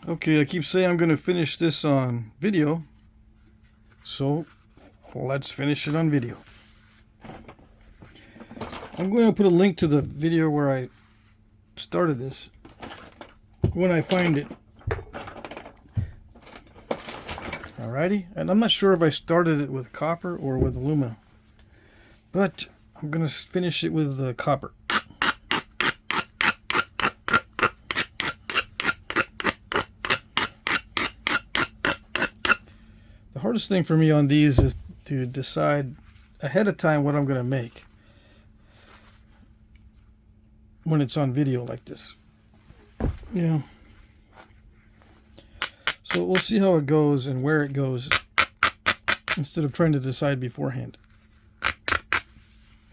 Okay, I keep saying I'm going to finish this on video, so let's finish it on video. I'm going to put a link to the video where I started this when I find it. Alrighty, and I'm not sure if I started it with copper or with aluminum, but I'm going to finish it with the copper. The hardest thing for me on these is to decide ahead of time what I'm going to make when it's on video like this. Yeah. So we'll see how it goes and where it goes instead of trying to decide beforehand.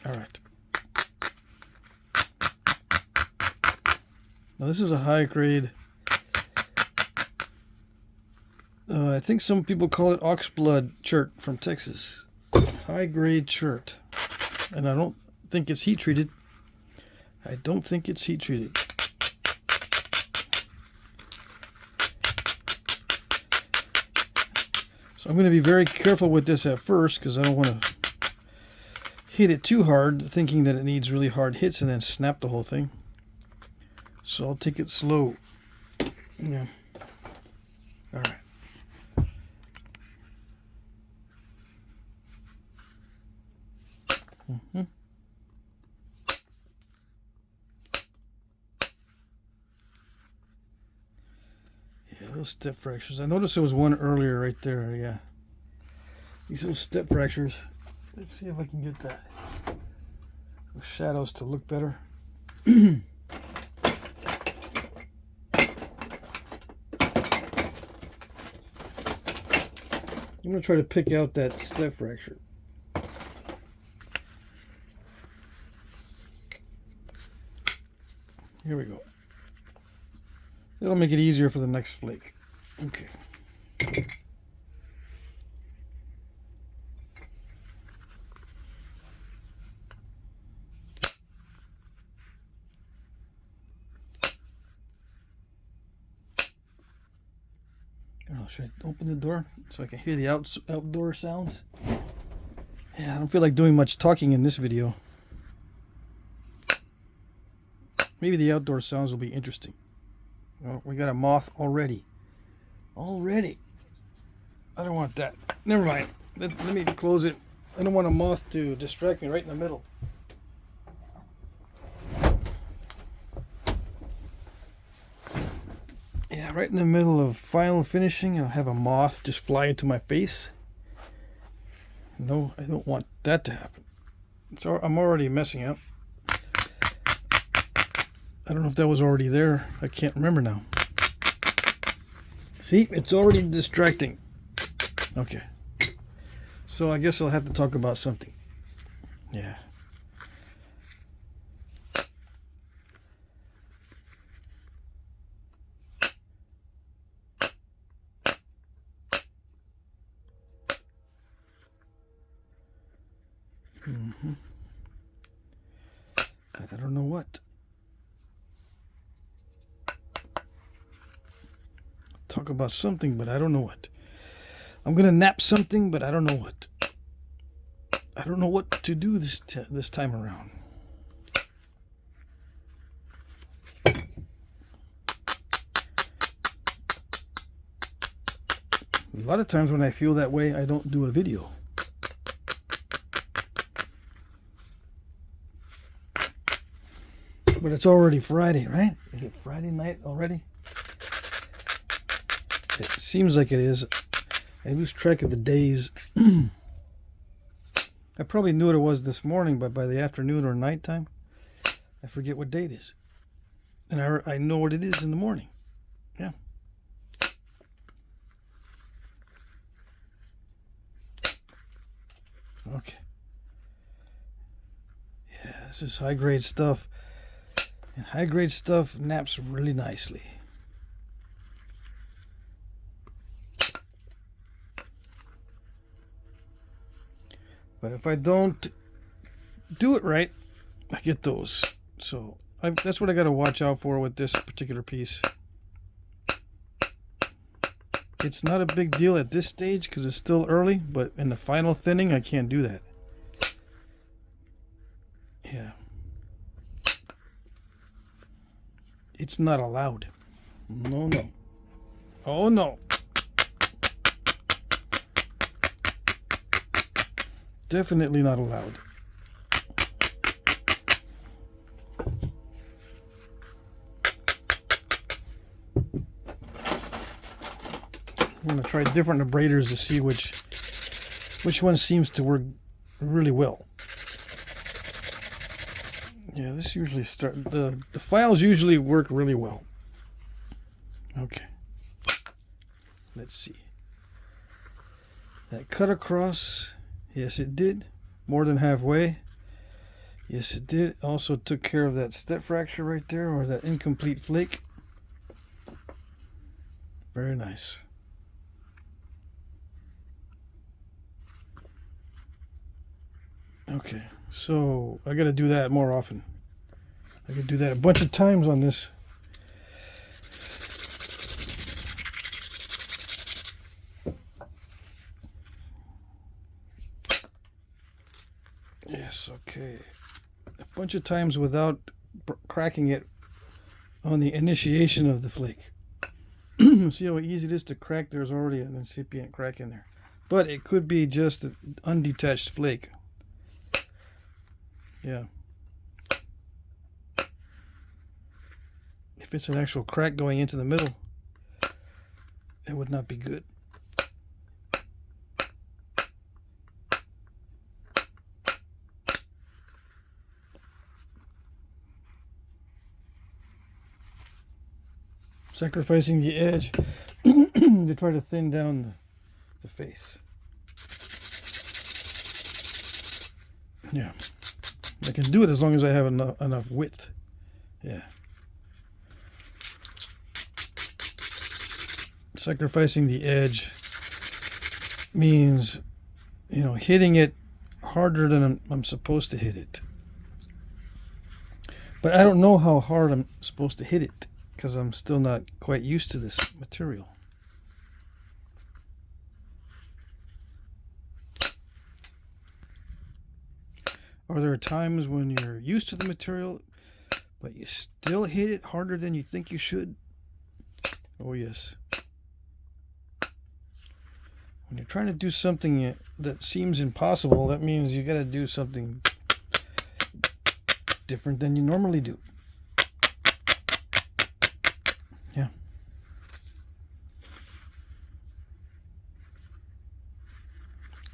All right. Now this is a high grade. I think some people call it oxblood chert from Texas. High grade chert. And I don't think it's heat treated. I don't think it's heat treated. So I'm going to be very careful with this at first because I don't want to hit it too hard, thinking that it needs really hard hits and then snap the whole thing. So I'll take it slow. Yeah. All right. Mm-hmm. Yeah, those step fractures. I noticed there was one earlier right there. Yeah. These little step fractures. Let's see if I can get that. Those shadows to look better. I'm going to try to pick out that step fracture. Here we go. That'll make it easier for the next flake. Okay. Oh, should I open the door so I can hear the outdoor sounds? Yeah, I don't feel like doing much talking in this video. Maybe the outdoor sounds will be interesting. Well, we got a moth already. Already. I don't want that. Never mind. Let me close it. I don't want a moth to distract me right in the middle. Yeah, right in the middle of final finishing, I'll have a moth just fly into my face. No, I don't want that to happen. So I'm already messing up. I don't know if that was already there. I can't remember now. See, it's already distracting. Okay. So I guess I'll have to talk about something. Yeah. Mm-hmm. I don't know what. Talk about something, but I don't know what. I'm gonna nap something, but I don't know what. I don't know what to do this time around. A lot of times when I feel that way, I don't do a video. But it's already Friday, right? Is it Friday night already? It seems like it is. I lose track of the days. I probably knew what it was this morning, but by the afternoon or nighttime, I forget what date it is. And I know what it is in the morning. Yeah. Okay. Yeah, this is high-grade stuff. And high-grade stuff naps really nicely. But if I don't do it right, I get those. So that's what I got to watch out for with this particular piece. It's not a big deal at this stage because it's still early, but in the final thinning, I can't do that. Yeah. It's not allowed. No, no. Oh, no. Definitely not allowed. I'm going to try different abraders to see which one seems to work really well. Yeah, this usually the files usually work really well. Okay. Let's see. That cut across, yes it did. More than halfway. Yes it did. Also took care of that step fracture right there, or that incomplete flake. Very nice. Okay, so I gotta do that more often. I could do that a bunch of times on this. Yes, okay. A bunch of times without cracking it on the initiation of the flake. See how easy it is to crack? There's already an incipient crack in there. But it could be just an undetached flake. Yeah. If it's an actual crack going into the middle, it would not be good. Sacrificing the edge to try to thin down the face. Yeah. I can do it as long as I have enough width. Yeah. Sacrificing the edge means, you know, hitting it harder than I'm supposed to hit it. But I don't know how hard I'm supposed to hit it because I'm still not quite used to this material. Are there times when you're used to the material, but you still hit it harder than you think you should? Oh, yes. When you're trying to do something that seems impossible, that means you got to do something different than you normally do. Yeah.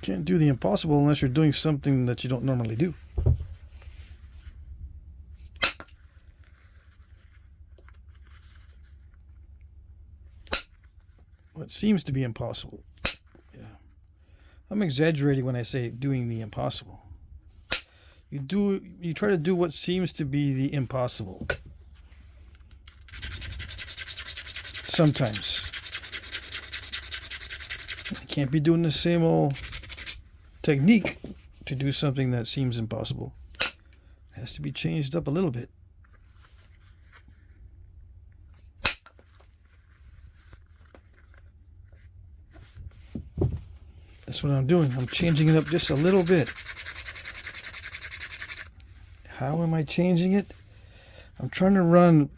Can't do the impossible unless you're doing something that you don't normally do. What seems to be impossible. Yeah. I'm exaggerating when I say doing the impossible. You try to do what seems to be the impossible. Sometimes. You can't be doing the same old technique to do something that seems impossible. It has to be changed up a little bit. That's what I'm doing. I'm changing it up just a little bit. How am I changing it? I'm trying to run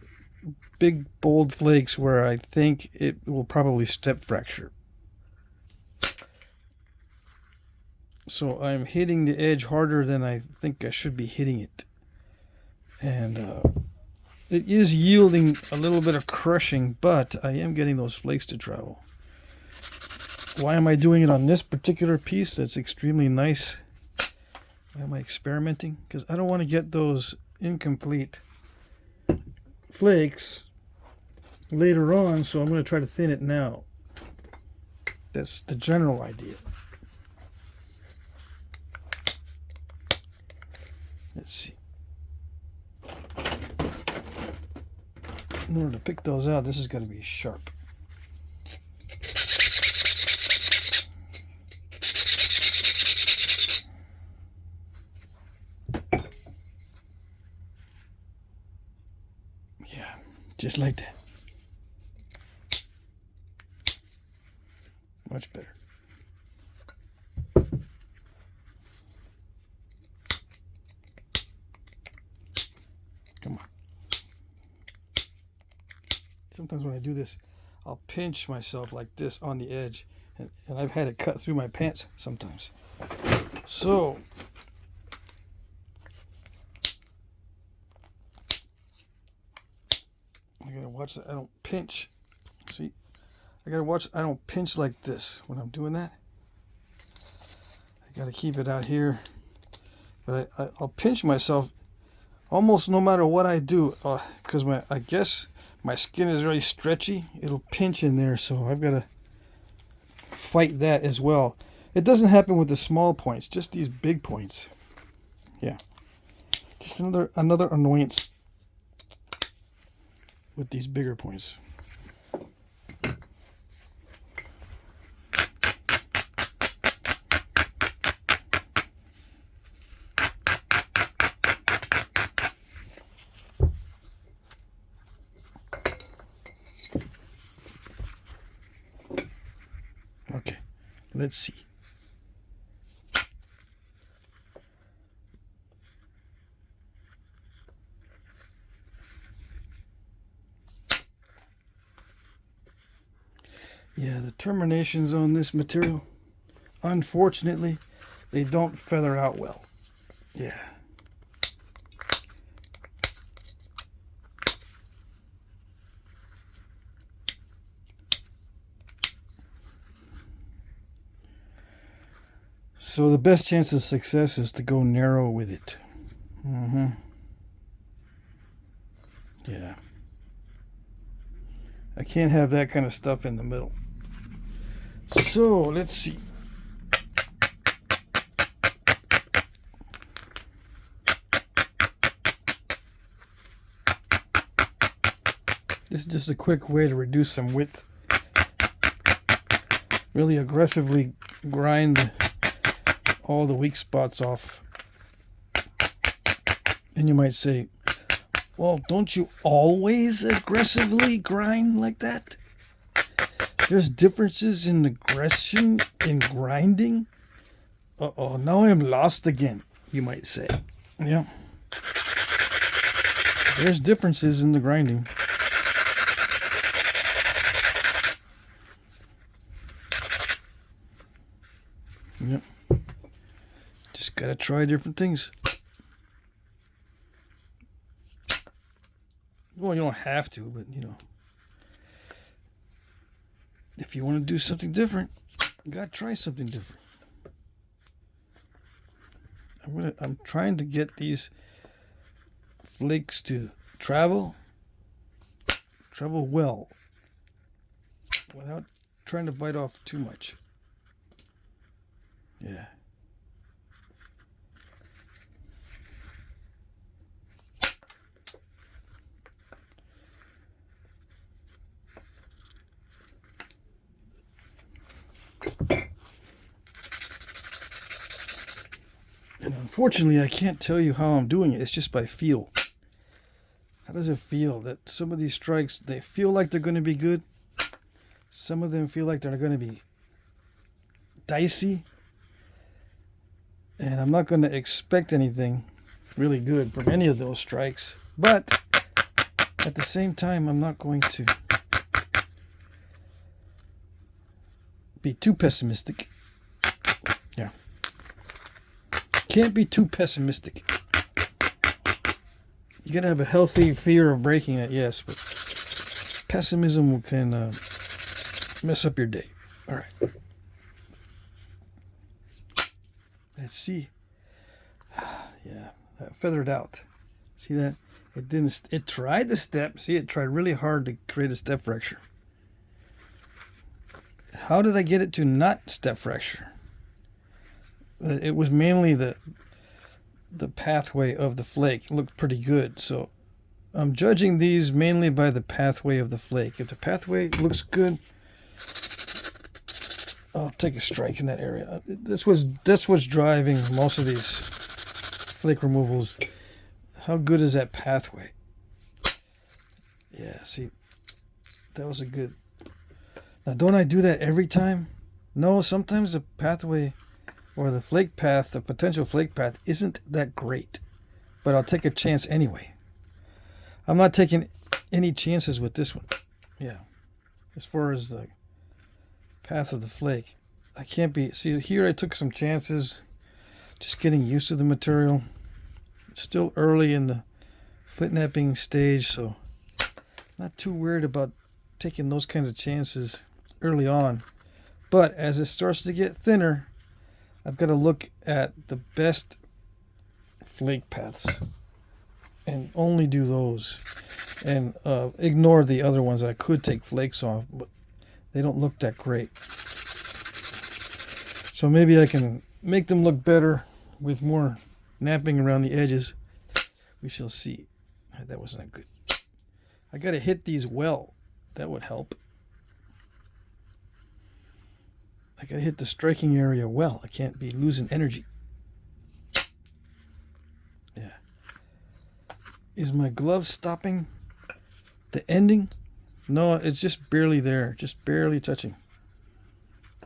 big, bold flakes where I think it will probably step fracture. So I'm hitting the edge harder than I think I should be hitting it. And it is yielding a little bit of crushing, but I am getting those flakes to travel. Why am I doing it on this particular piece that's extremely nice? Why am I experimenting? Because I don't want to get those incomplete flakes later on, so I'm going to try to thin it now. That's the general idea. Let's see. In order to pick those out, this has got to be sharp. Yeah, just like that. Much better. Come on. Sometimes when I do this, I'll pinch myself like this on the edge. And I've had it cut through my pants sometimes. So, I gotta watch that I don't pinch. See? I gotta watch I don't pinch like this when I'm doing that. I gotta keep it out here. But I'll pinch myself almost no matter what I do. Because I guess my skin is really stretchy. It'll pinch in there, so I've gotta fight that as well. It doesn't happen with the small points, just these big points. Yeah. Just another annoyance with these bigger points. Okay, let's see. Yeah, the terminations on this material, unfortunately, they don't feather out well. Yeah. So the best chance of success is to go narrow with it. Yeah. I can't have that kind of stuff in the middle. So let's see. This is just a quick way to reduce some width. Really aggressively grind all the weak spots off. And you might say, well, don't you always aggressively grind like that? There's differences in aggression in grinding. Uh-oh, now I'm lost again, you might say. Yeah. There's differences in the grinding. Yep. Just gotta try different things. Well, you don't have to, but you know. If you want to do something different, you gotta try something different. I'm trying to get these flakes to travel well without trying to bite off too much. Yeah. And unfortunately, I can't tell you how I'm doing it. It's just by feel. How does it feel that some of these strikes, they feel like they're going to be good. Some of them feel like they're going to be dicey. And I'm not going to expect anything really good from any of those strikes. But at the same time, I'm not going to be too pessimistic. Yeah. Can't be too pessimistic. You gotta have a healthy fear of breaking it, yes, but pessimism can mess up your day. All right. Let's see. Yeah, that feathered out. See that? It didn't. It tried the step. See, it tried really hard to create a step fracture. How did I get it to not step fracture? It was mainly the pathway of the flake. It looked pretty good, so I'm judging these mainly by the pathway of the flake. If the pathway looks good, I'll take a strike in that area. That's what's driving most of these flake removals. How good is that pathway? Yeah, see, that was a good. Now, don't I do that every time? No, sometimes the pathway or the flake path, the potential flake path, isn't that great. But I'll take a chance anyway. I'm not taking any chances with this one. Yeah. As far as the path of the flake. I can't be... See, here I took some chances. Just getting used to the material. It's still early in the Flintknapping stage, so not too worried about taking those kinds of chances early on. But as it starts to get thinner, I've got to look at the best flake paths and only do those, and ignore the other ones that I could take flakes off, but they don't look that great. So maybe I can make them look better with more napping around the edges. We shall see. That was not good. I got to hit these well. That would help. I got to hit the striking area well. I can't be losing energy. Yeah. Is my glove stopping the ending? No, it's just barely there. Just barely touching.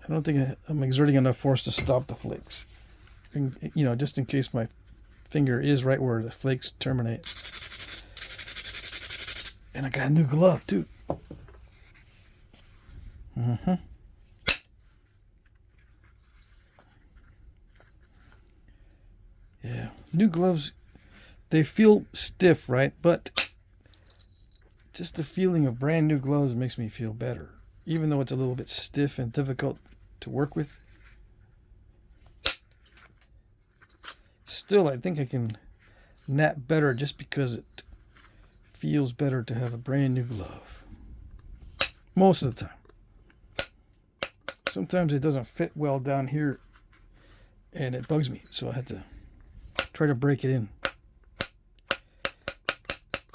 I don't think I'm exerting enough force to stop the flakes. And, you know, just in case my finger is right where the flakes terminate. And I got a new glove, too. Mm-hmm. Yeah, new gloves, they feel stiff, right? But just the feeling of brand new gloves makes me feel better. Even though it's a little bit stiff and difficult to work with. Still, I think I can nap better just because it feels better to have a brand new glove. Most of the time. Sometimes it doesn't fit well down here and it bugs me, so I had to try to break it in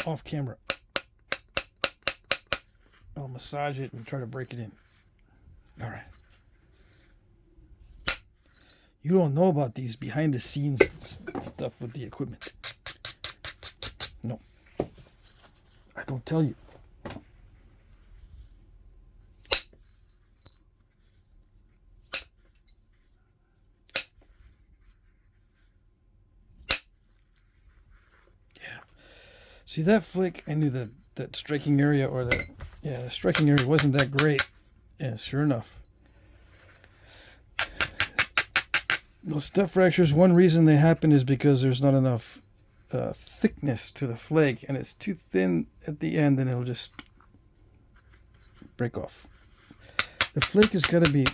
off camera. I'll massage it and try to break it in. All right. You don't know about these behind the scenes stuff with the equipment. No. I don't tell you. Yeah. See that flake? I knew that striking area, or the striking area wasn't that great. Yeah, sure enough. Those step fractures, one reason they happen is because there's not enough thickness to the flake, and it's too thin at the end, and it'll just break off. The flake has got to be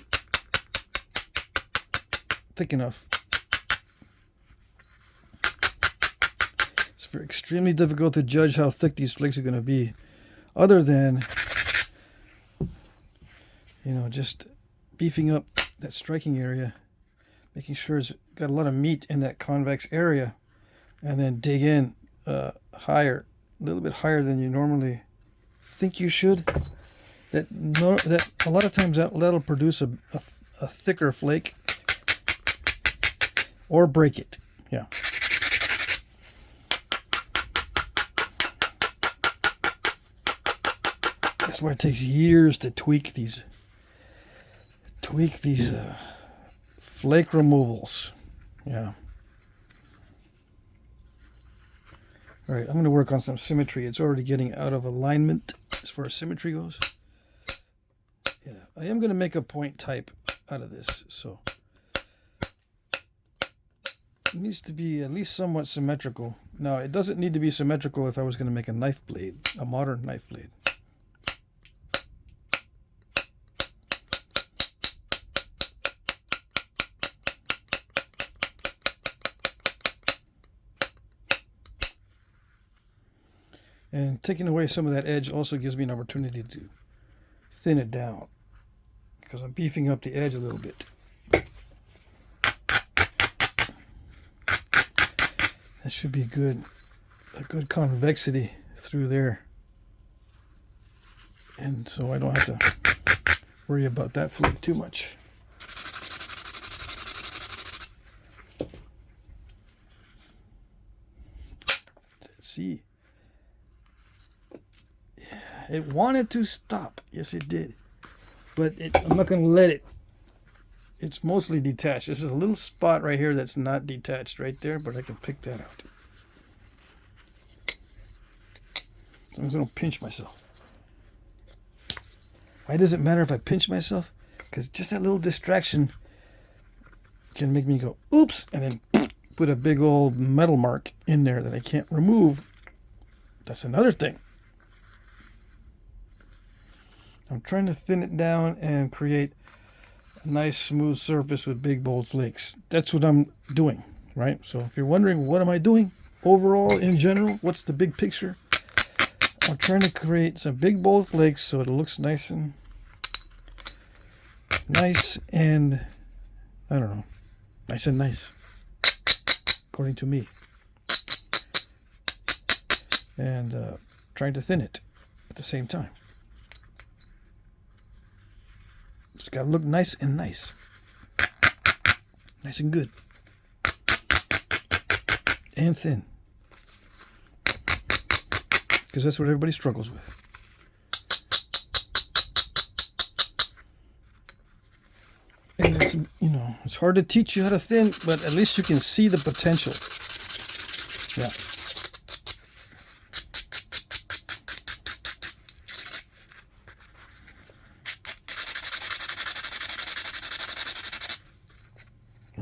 thick enough. It's extremely difficult to judge how thick these flakes are going to be, other than, you know, just beefing up that striking area. Making sure it's got a lot of meat in that convex area, and then dig in higher, a little bit higher than you normally think you should. That a lot of times that'll produce a thicker flake, or break it. Yeah. That's why it takes years to tweak these flake removals. Yeah. All right, I'm going to work on some symmetry. It's already getting out of alignment as far as symmetry goes. Yeah, I am going to make a point type out of this, so it needs to be at least somewhat symmetrical. Now, it doesn't need to be symmetrical if I was going to make a knife blade, a modern knife blade. And taking away some of that edge also gives me an opportunity to thin it down, because I'm beefing up the edge a little bit. That should be good, a good convexity through there. And so I don't have to worry about that flake too much. Let's see. It wanted to stop. Yes, it did. But I'm not going to let it it's mostly detached. There's a little spot right here that's not detached right there, but I can pick that out. As long as I don't pinch myself. Why does it matter if I pinch myself? Because just that little distraction can make me go, oops, and then put a big old metal mark in there that I can't remove. That's another thing. I'm trying to thin it down and create a nice smooth surface with big bold flakes. That's what I'm doing, right? So if you're wondering what am I doing overall in general, what's the big picture? I'm trying to create some big bold flakes so it looks nice and I don't know, nice and nice, according to me. And trying to thin it at the same time. It's got to look nice and nice. Nice and good. And thin. Because that's what everybody struggles with. And it's, you know, it's hard to teach you how to thin, but at least you can see the potential. Yeah.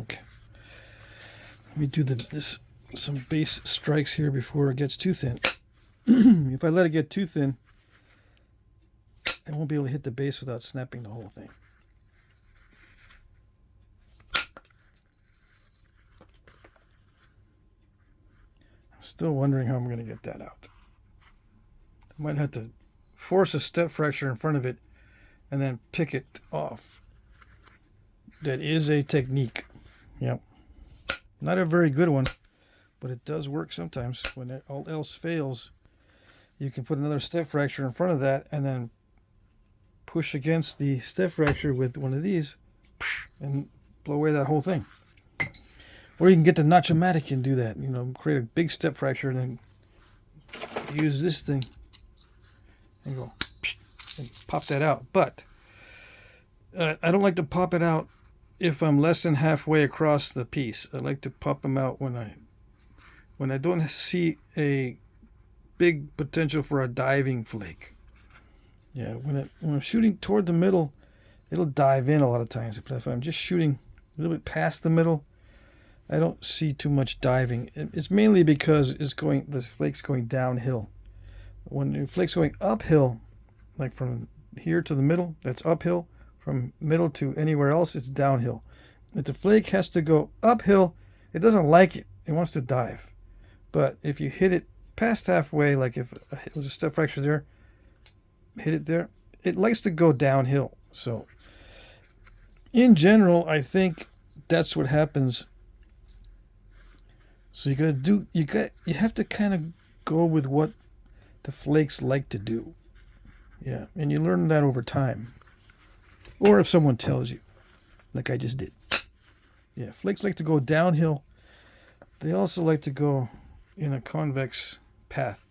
Okay. Let me do some base strikes here before it gets too thin. If I let it get too thin, I won't be able to hit the base without snapping the whole thing. I'm still wondering how I'm going to get that out. I might have to force a step fracture in front of it and then pick it off. That is a technique. Yep. Not a very good one, but it does work sometimes. When all else fails, you can put another step fracture in front of that and then push against the step fracture with one of these and blow away that whole thing. Or you can get the Notch-O-Matic and do that. You know, create a big step fracture and then use this thing and go and pop that out. But I don't like to pop it out if I'm less than halfway across the piece. I like to pop them out when I don't see a big potential for a diving flake. Yeah, when I'm shooting toward the middle, it'll dive in a lot of times. But if I'm just shooting a little bit past the middle, I don't see too much diving. It's mainly because the flake's going downhill. When the flake's going uphill, like from here to the middle, that's uphill. From middle to anywhere else, it's downhill. If the flake has to go uphill, it doesn't like it. It wants to dive. But if you hit it past halfway, like if it was a step fracture there, hit it there, it likes to go downhill. So in general, I think that's what happens. So you have to kind of go with what the flakes like to do. Yeah, and you learn that over time. Or if someone tells you, like I just did. Yeah, flakes like to go downhill. They also like to go in a convex path.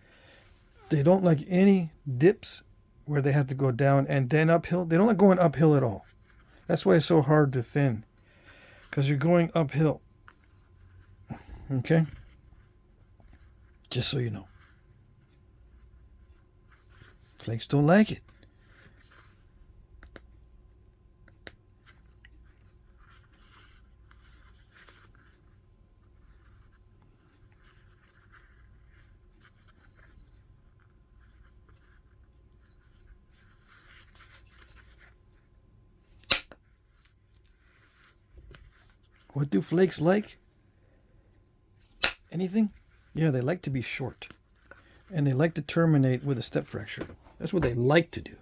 They don't like any dips where they have to go down and then uphill. They don't like going uphill at all. That's why it's so hard to thin, because you're going uphill. Okay? Just so you know. Flakes don't like it. What do flakes like? Anything? Yeah, they like to be short. And they like to terminate with a step fracture. That's what they like to do.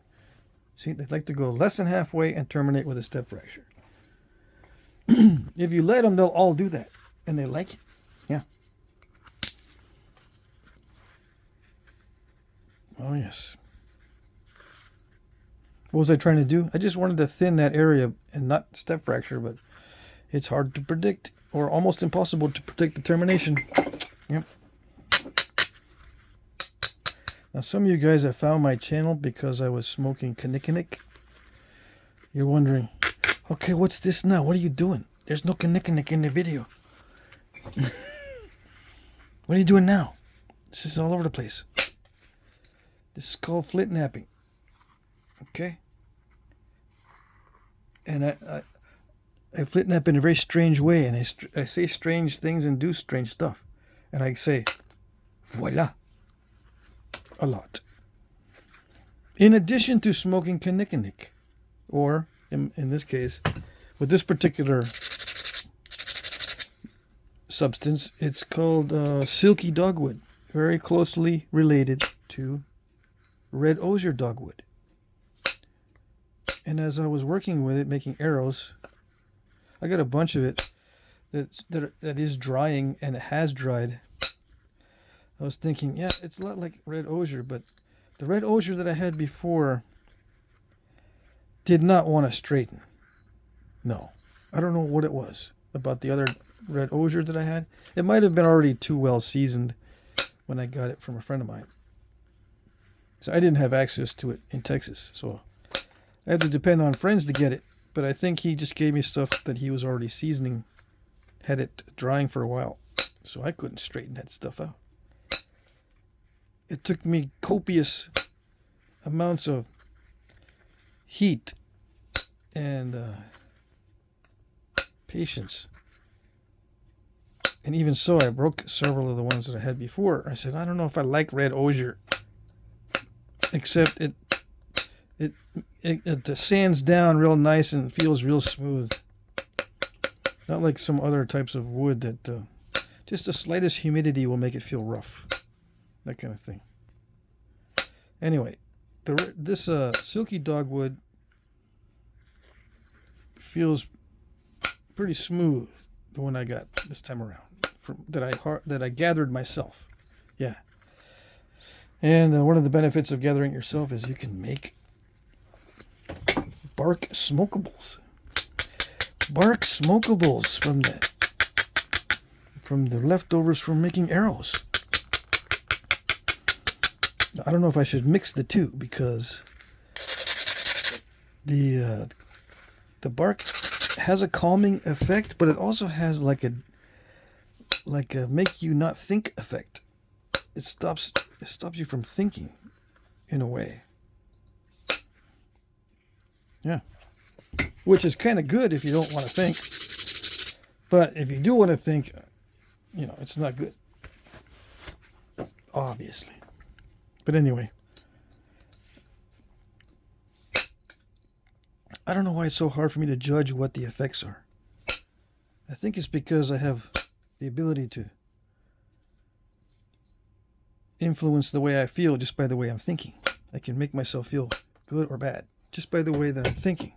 See, they like to go less than halfway and terminate with a step fracture. If you let them, they'll all do that. And they like it. Yeah. Oh, yes. What was I trying to do? I just wanted to thin that area and not step fracture, but it's hard to predict, or almost impossible to predict the termination. Yep. Now, some of you guys have found my channel because I was smoking Knapping. You're wondering, Okay, what's this now? What are you doing? There's no Knapping in the video. What are you doing now? This is all over the place. This is called Flintknapping. Okay? And I Flintknap in a very strange way, and I say strange things and do strange stuff. And I say, voila, a lot. In addition to smoking Knapping, or in this case, with this particular substance, it's called silky dogwood, very closely related to red osier dogwood. And as I was working with it, making arrows, I got a bunch of it that is drying, and it has dried. I was thinking, yeah, it's a lot like red osier, but the red osier that I had before did not want to straighten. No, I don't know what it was about the other red osier that I had. It might have been already too well seasoned when I got it from a friend of mine. So I didn't have access to it in Texas, so I had to depend on friends to get it. But I think he just gave me stuff that he was already seasoning, had it drying for a while, so I couldn't straighten that stuff out. It took me copious amounts of heat and patience. And even so, I broke several of the ones that I had before. I said, I don't know if I like red osier, except it sands down real nice and feels real smooth. Not like some other types of wood that just the slightest humidity will make it feel rough. That kind of thing. Anyway, this silky dogwood feels pretty smooth. The one I got this time around, that I gathered myself. Yeah. And one of the benefits of gathering it yourself is you can make bark smokables. Bark smokables from the leftovers from making arrows. I don't know if I should mix the two, because the bark has a calming effect, but it also has like a make you not think effect. It stops you from thinking in a way. Yeah. Which is kind of good if you don't want to think. But if you do want to think, it's not good. Obviously. But anyway. I don't know why it's so hard for me to judge what the effects are. I think it's because I have the ability to influence the way I feel just by the way I'm thinking. I can make myself feel good or bad just by the way that I'm thinking.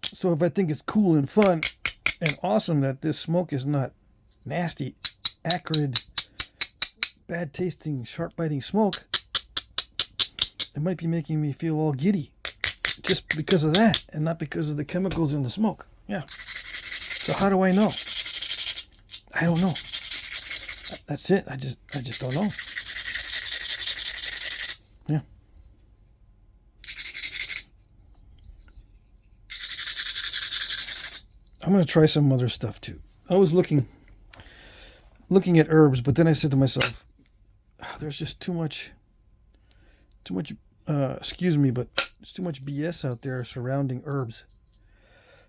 So if I think it's cool and fun and awesome that this smoke is not nasty, acrid, bad tasting, sharp biting smoke, it might be making me feel all giddy just because of that and not because of the chemicals in the smoke. Yeah. So how do I know? I don't know. That's it. I just don't know. Yeah. I'm going to try some other stuff too. I was looking at herbs, but then I said to myself, there's just too much, excuse me, but there's too much BS out there surrounding herbs.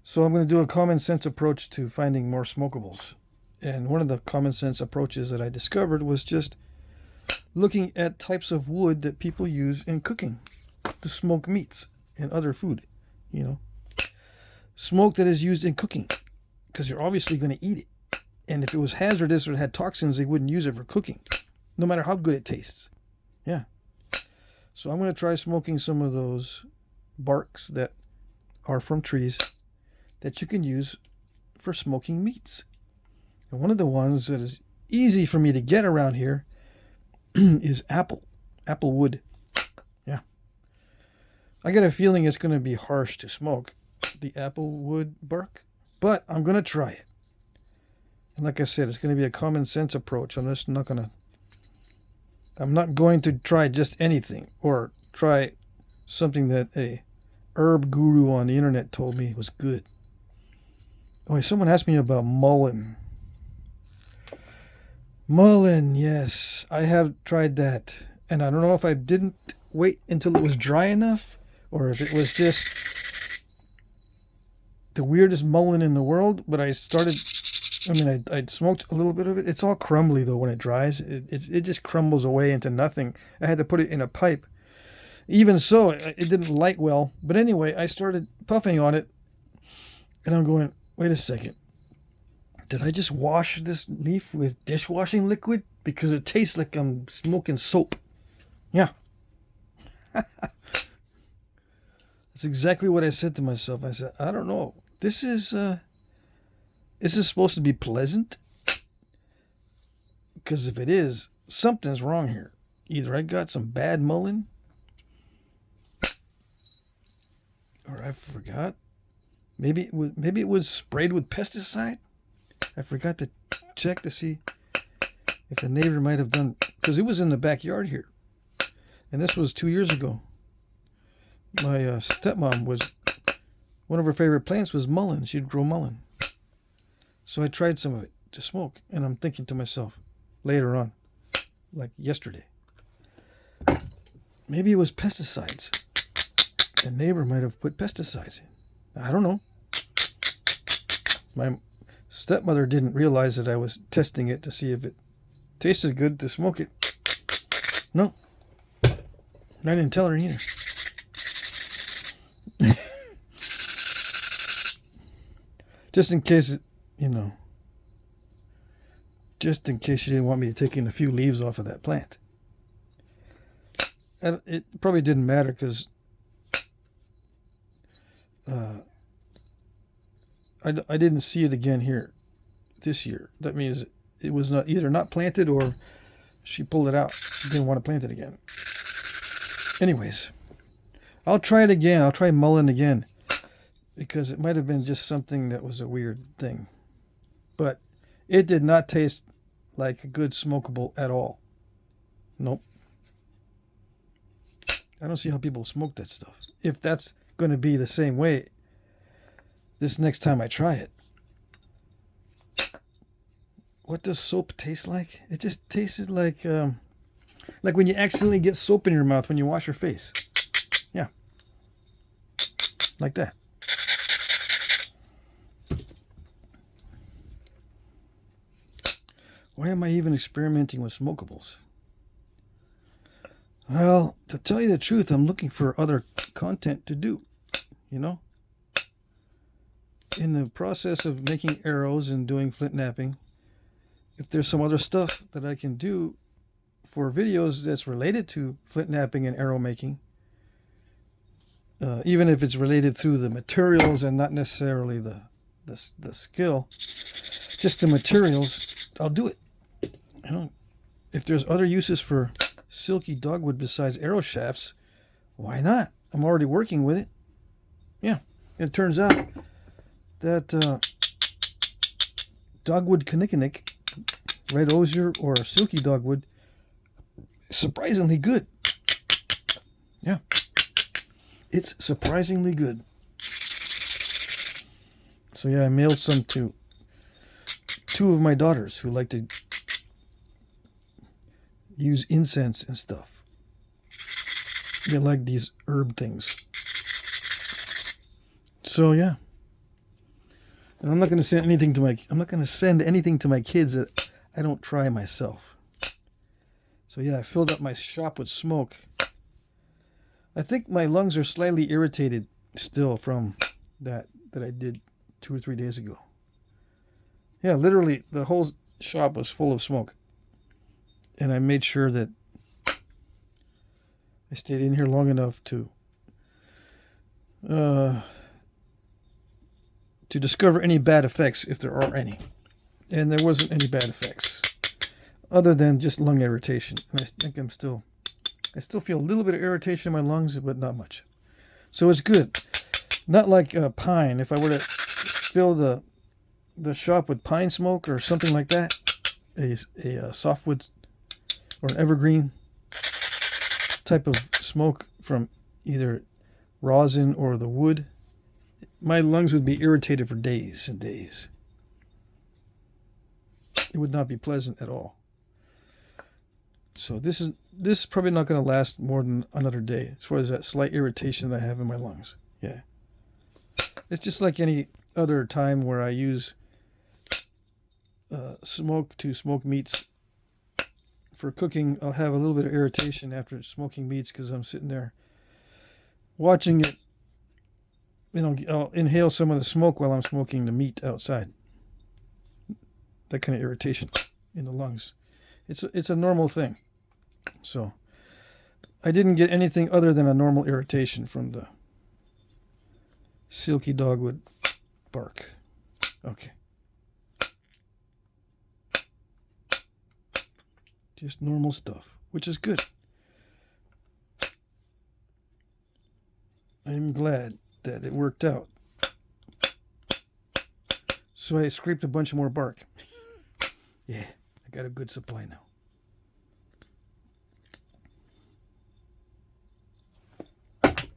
So I'm going to do a common sense approach to finding more smokables. And one of the common sense approaches that I discovered was just looking at types of wood that people use in cooking to smoke meats and other food, Smoke that is used in cooking, because you're obviously going to eat it. And if it was hazardous or had toxins, they wouldn't use it for cooking, no matter how good it tastes. Yeah. So I'm going to try smoking some of those barks that are from trees that you can use for smoking meats. And one of the ones that is easy for me to get around here is apple wood. Yeah. I got a feeling it's going to be harsh to smoke, the apple wood bark, but I'm going to try it. And like I said, it's going to be a common sense approach. I'm not going to try just anything or try something that a herb guru on the internet told me was good. Oh, someone asked me about mullein. Mullein, yes, I have tried that. And I don't know if I didn't wait until it was dry enough, or if it was just the weirdest mullein in the world. But I smoked a little bit of it. It's all crumbly though when it dries. It just crumbles away into nothing. I had to put it in a pipe. Even so, it didn't light well. But anyway, I started puffing on it, and I'm going, wait a second. Did I just wash this leaf with dishwashing liquid? Because it tastes like I'm smoking soap. Yeah. That's exactly what I said to myself. I said, I don't know. This is supposed to be pleasant? Because if it is, something's wrong here. Either I got some bad mullein, or I forgot. Maybe it was sprayed with pesticide. I forgot to check to see if the neighbor might have done, because it was in the backyard here. And this was 2 years ago. My stepmom one of her favorite plants was mullein. She'd grow mullein. So I tried some of it to smoke. And I'm thinking to myself, later on, like yesterday, maybe it was pesticides. The neighbor might have put pesticides in. I don't know. My stepmother didn't realize that I was testing it to see if it tasted good to smoke it. No. I didn't tell her either. Just in case, just in case she didn't want me to take in a few leaves off of that plant. And it probably didn't matter because I didn't see it again here this year. That means it was not planted, or she pulled it out. She didn't want to plant it again. Anyways, I'll try it again. I'll try mullein again, because it might have been just something that was a weird thing. But it did not taste like a good smokable at all. Nope. I don't see how people smoke that stuff. If that's going to be the same way this next time I try it. What does soap taste like? It just tasted like when you accidentally get soap in your mouth when you wash your face. Yeah. Like that. Why am I even experimenting with smokables? Well, to tell you the truth, I'm looking for other content to do, In the process of making arrows and doing flint napping, if there's some other stuff that I can do for videos that's related to flint napping and arrow making, even if it's related through the materials and not necessarily the skill, just the materials, I'll do it. If there's other uses for silky dogwood besides arrow shafts, why not? I'm already working with it. Yeah, it turns out that dogwood kinnikinnick, red osier, or silky dogwood, is surprisingly good. Yeah, it's surprisingly good. So yeah, I mailed some to two of my daughters who like to use incense and stuff. They like these herb things. So yeah. And I'm not going to send anything to my kids that I don't try myself. So yeah, I filled up my shop with smoke. I think my lungs are slightly irritated still from that I did 2 or 3 days ago. Yeah, literally the whole shop was full of smoke. And I made sure that I stayed in here long enough to discover any bad effects, if there are any. And there wasn't any bad effects, other than just lung irritation. And I think I still feel a little bit of irritation in my lungs, but not much. So it's good. Not like pine. If I were to fill the shop with pine smoke or something like that, a softwood or an evergreen type of smoke from either rosin or the wood, my lungs would be irritated for days and days. It would not be pleasant at all. So this is probably not going to last more than another day as far as that slight irritation that I have in my lungs. Yeah. It's just like any other time where I use smoke to smoke meats. For cooking, I'll have a little bit of irritation after smoking meats because I'm sitting there watching it. You know, I'll inhale some of the smoke while I'm smoking the meat outside. That kind of irritation in the lungs. It's a normal thing. So I didn't get anything other than a normal irritation from the silky dogwood bark. Okay. Just normal stuff, which is good. I'm glad that it worked out. So I scraped a bunch more bark. Yeah, I got a good supply now.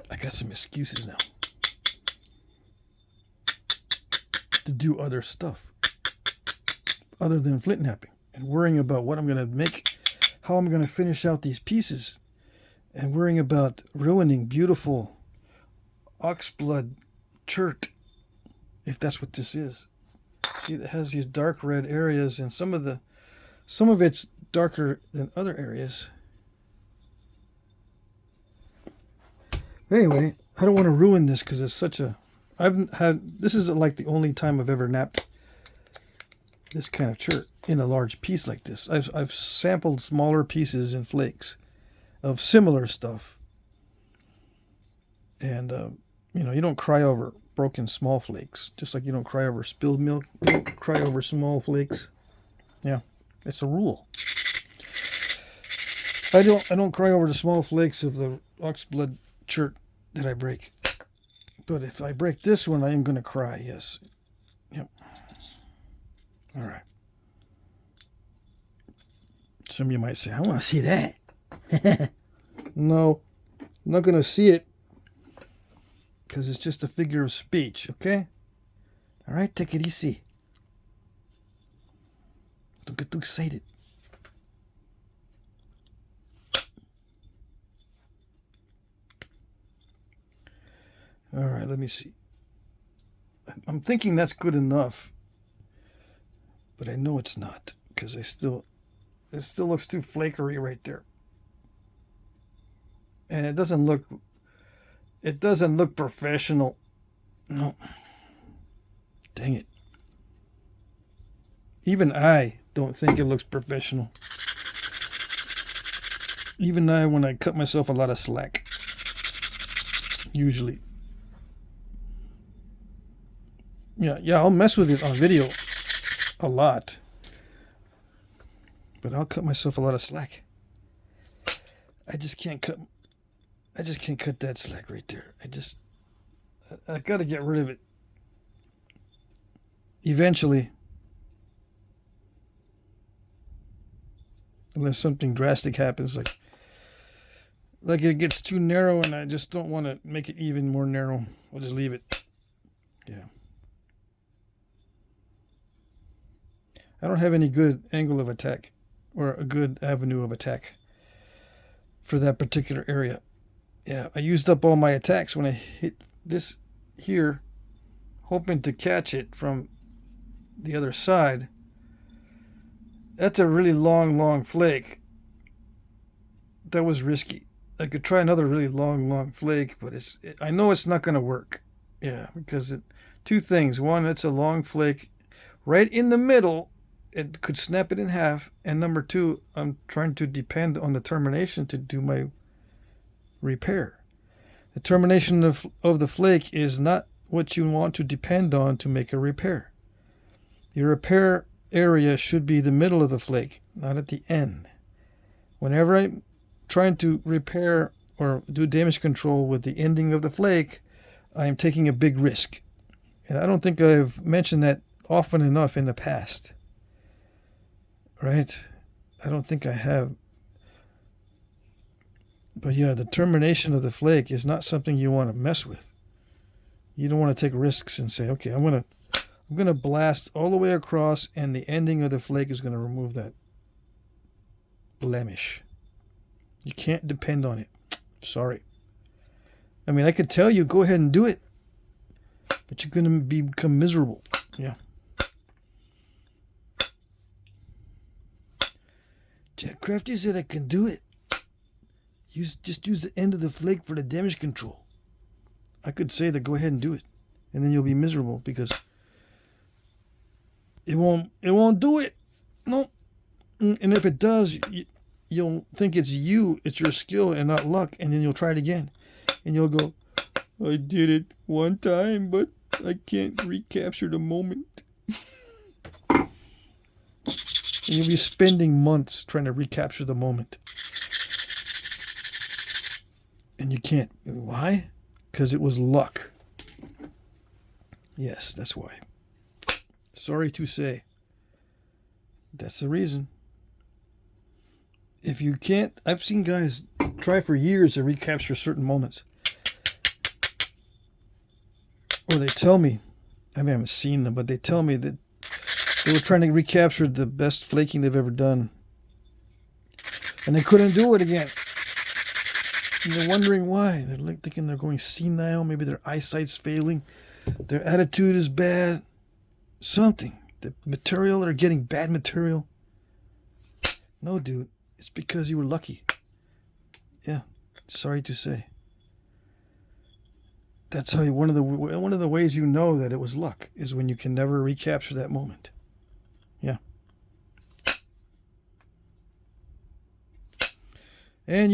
I got some excuses now to do other stuff other than flint knapping and worrying about what I'm going to make, how I'm going to finish out these pieces, and worrying about ruining beautiful oxblood chert, if that's what this is. See, it has these dark red areas, and some of it's darker than other areas. Anyway, I don't want to ruin this because it's such a... This is like the only time I've ever napped this kind of chert in a large piece like this. I've sampled smaller pieces in flakes of similar stuff. And, you know, you don't cry over broken small flakes, just like you don't cry over spilled milk. You don't cry over small flakes. Yeah, it's a rule. I don't cry over the small flakes of the oxblood chert that I break. But if I break this one, I am going to cry, yes. Yep. All right. Some of you might say, I want to see that. No, I'm not going to see it because it's just a figure of speech, okay? All right, take it easy. Don't get too excited. All right, let me see. I'm thinking that's good enough, but I know it's not because it still looks too flakery right there, and it doesn't look professional. No, dang it. Even I don't think it looks professional. Even I, when I cut myself a lot of slack, usually. Yeah, I'll mess with it on video a lot, but I'll cut myself a lot of slack. I just can't cut that slack right there. I got to get rid of it eventually, unless something drastic happens, like it gets too narrow, and I just don't want to make it even more narrow. I'll just leave it. Yeah. I don't have any good angle of attack or a good avenue of attack for that particular area. Yeah, I used up all my attacks when I hit this here, hoping to catch it from the other side. That's a really long flake. That was risky. I could try another really long flake, but I know it's not going to work. Yeah, because two things. One, it's a long flake right in the middle. It could snap it in half. And number two, I'm trying to depend on the termination to do my repair. The termination of the flake is not what you want to depend on to make a repair. Your repair area should be the middle of the flake, not at the end. Whenever I'm trying to repair or do damage control with the ending of the flake, I am taking a big risk. And I don't think I've mentioned that often enough in the past. Right? I don't think I have. But yeah, the termination of the flake is not something you want to mess with. You don't want to take risks and say, okay, I'm gonna blast all the way across, and the ending of the flake is gonna remove that blemish. You can't depend on it. Sorry. I mean, I could tell you, go ahead and do it, but you're gonna become miserable. Yeah. Jack Crafty said I can do it. Just use the end of the flake for the damage control. I could say that go ahead and do it, and then you'll be miserable because it won't do it. No. And if it does, you'll think it's your skill and not luck, and then you'll try it again, and you'll go, I did it one time, but I can't recapture the moment. And you'll be spending months trying to recapture the moment. And you can't. Why? Because it was luck. Yes, that's why. Sorry to say. That's the reason. If you can't, I've seen guys try for years to recapture certain moments. Or they tell me, I haven't seen them, but they tell me that they were trying to recapture the best flaking they've ever done. And they couldn't do it again. And they're wondering why. They're like thinking they're going senile. Maybe their eyesight's failing. Their attitude is bad. Something. The material, they're getting bad material. No, dude. It's because you were lucky. Yeah. Sorry to say. That's how one of the ways you know that it was luck is when you can never recapture that moment. Yeah. And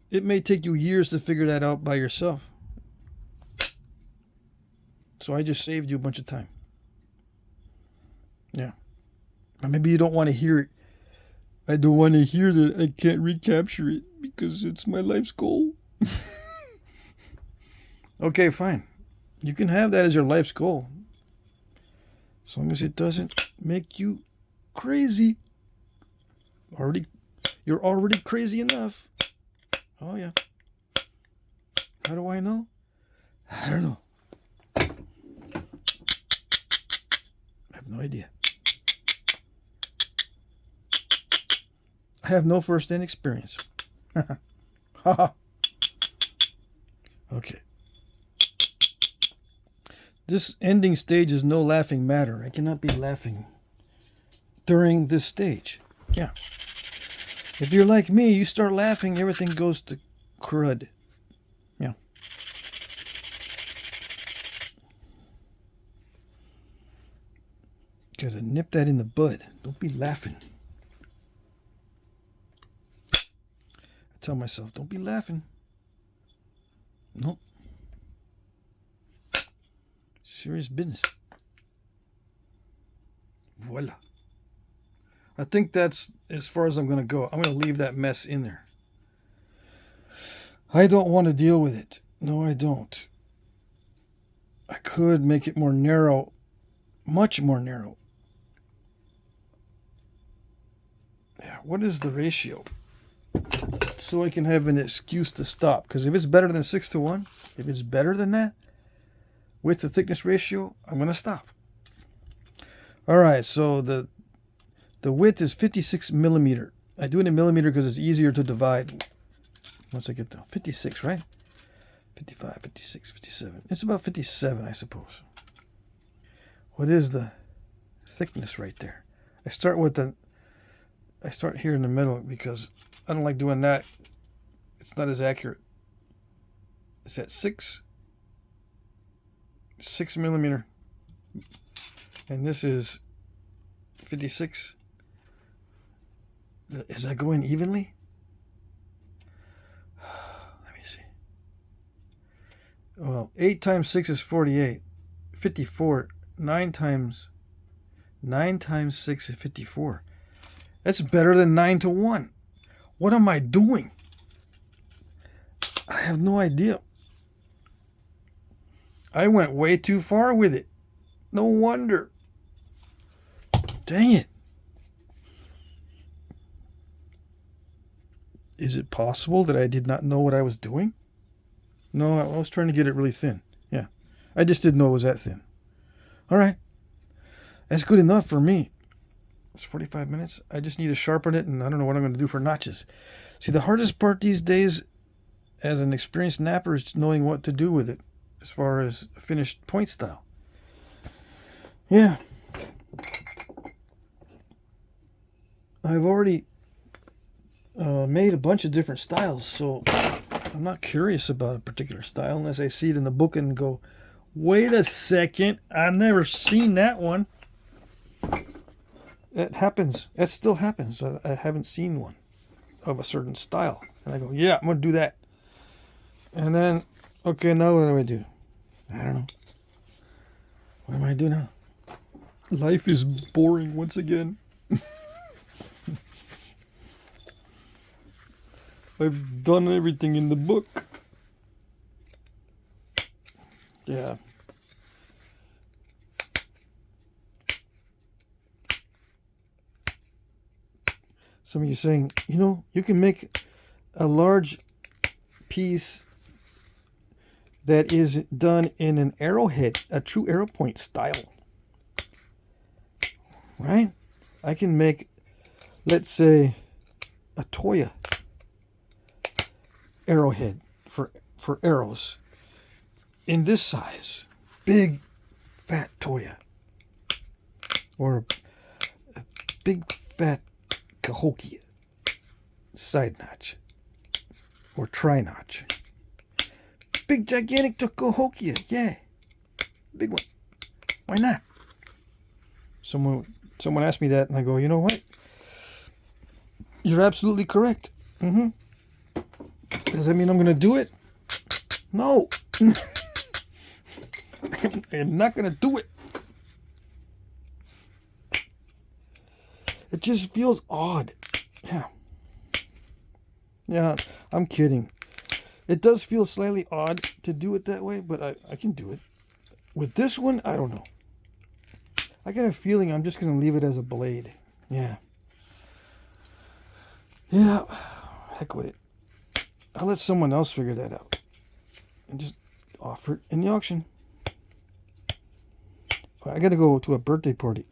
it may take you years to figure that out by yourself. So I just saved you a bunch of time. Yeah. Or maybe you don't want to hear it. I don't want to hear that I can't recapture it because it's my life's goal. Okay, fine. You can have that as your life's goal. As long as it doesn't make you crazy. You're already crazy enough. Oh, yeah. How do I know? I don't know. I have no idea. I have no first-hand experience. Okay. This ending stage is no laughing matter. I cannot be laughing during this stage. Yeah. If you're like me, you start laughing, everything goes to crud. Yeah. Gotta nip that in the bud. Don't be laughing. I tell myself, don't be laughing. Nope. Serious business. Voila. I think that's as far as I'm going to go. I'm going to leave that mess in there. I don't want to deal with it. No, I don't. I could make it more narrow. Much more narrow. Yeah, what is the ratio? So I can have an excuse to stop. Because if it's better than 6:1, if it's better than that, with the thickness ratio, I'm going to stop. All right, so the width is 56 millimeter. I do it in millimeter because it's easier to divide. Once I get to 56, right? 55, 56, 57. It's about 57, I suppose. What is the thickness right there? I start here in the middle because I don't like doing that. It's not as accurate. It's at 6 millimeter. And this is 56. Is that going evenly? Let me see. Well, 8 times 6 is 48. 54. 9 times 6 is 54. That's better than 9:1. What am I doing? I have no idea. I went way too far with it. No wonder. Dang it. Is it possible that I did not know what I was doing? No, I was trying to get it really thin. Yeah, I just didn't know it was that thin. All right, that's good enough for me. It's 45 minutes. I just need to sharpen it, and I don't know what I'm going to do for notches. See, the hardest part these days as an experienced napper is knowing what to do with it as far as finished point style. Yeah. I've already made a bunch of different styles, so I'm not curious about a particular style unless I see it in the book and go, wait a second, I've never seen that one. That happens. That still happens. I haven't seen one of a certain style. And I go, yeah, I'm going to do that. And then, okay, now what do I do? I don't know. What am I doing now? Life is boring once again. I've done everything in the book. Yeah. Some of you saying, you know, you can make a large piece that is done in an arrowhead, a true arrow point style. Right? I can make, let's say, a Toya arrowhead for arrows in this size. Big, fat Toya. Or a big, fat Cahokia side notch or tri notch. Big gigantic Cahokia, yeah, big one. Why not? Someone asked me that, and I go, you know what? You're absolutely correct. Does that mean I'm going to do it? No, I'm not going to do it. It just feels odd. Yeah, I'm kidding. It does feel slightly odd to do it that way, but I can do it. With this one, I don't know. I got a feeling I'm just going to leave it as a blade. Yeah. Yeah, heck with it. I'll let someone else figure that out. And just offer it in the auction. I got to go to a birthday party